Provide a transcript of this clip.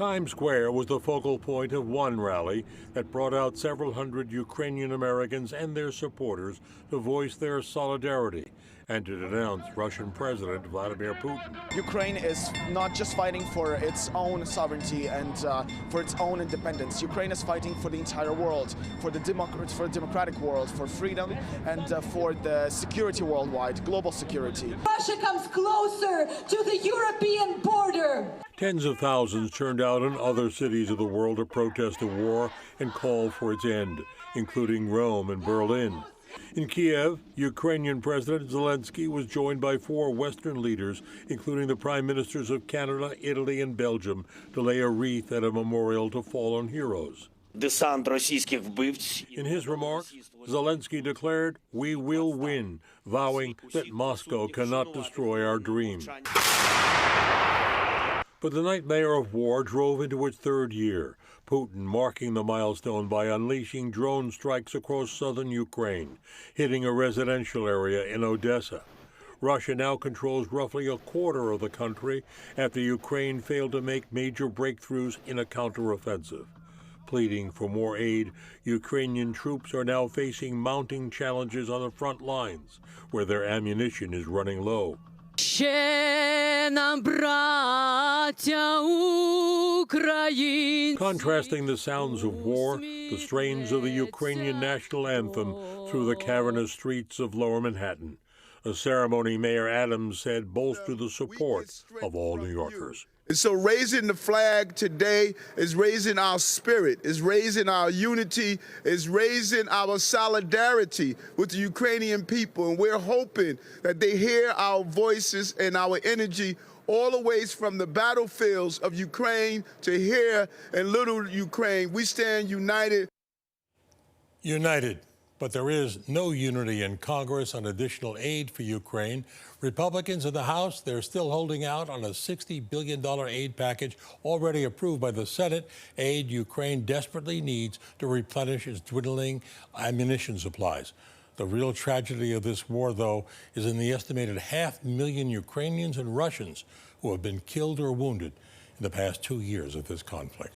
Times Square was the focal point of one rally that brought out several hundred Ukrainian Americans and their supporters to voice their solidarity and to denounce Russian President Vladimir Putin. Ukraine is not just fighting for its own sovereignty and for its own independence. Ukraine is fighting for the entire world, for the democratic world, for freedom, and for the security worldwide, global security. Russia comes closer to the European border. Tens of thousands turned out in other cities of the world to protest the war and call for its end, including Rome and Berlin. In Kiev, Ukrainian President Zelensky was joined by 4 Western leaders, including the prime ministers of Canada, Italy, and Belgium, to lay a wreath at a memorial to fallen heroes. In his remarks, Zelensky declared, "We will win," vowing that Moscow cannot destroy our dream. But the nightmare of war drove into its 3rd year, Putin marking the milestone by unleashing drone strikes across southern Ukraine, hitting a residential area in Odessa. Russia now controls roughly a quarter of the country after Ukraine failed to make major breakthroughs in a counteroffensive. Pleading for more aid, Ukrainian troops are now facing mounting challenges on the front lines, where their ammunition is running low. Contrasting the sounds of war, the strains of the Ukrainian national anthem through the cavernous streets of Lower Manhattan. A ceremony Mayor Adams said bolstered the support of all New Yorkers. And so raising the flag today is raising our spirit, is raising our unity, is raising our solidarity with the Ukrainian people. And we're hoping that they hear our voices and our energy all the ways from the battlefields of Ukraine to here in little Ukraine. We stand united. United. But there is no unity in Congress on additional aid for Ukraine. Republicans in the House, they're still holding out on a $60 billion aid package already approved by the Senate, aid Ukraine desperately needs to replenish its dwindling ammunition supplies. The real tragedy of this war, though, is in the estimated 500,000 Ukrainians and Russians who have been killed or wounded in the past 2 years of this conflict.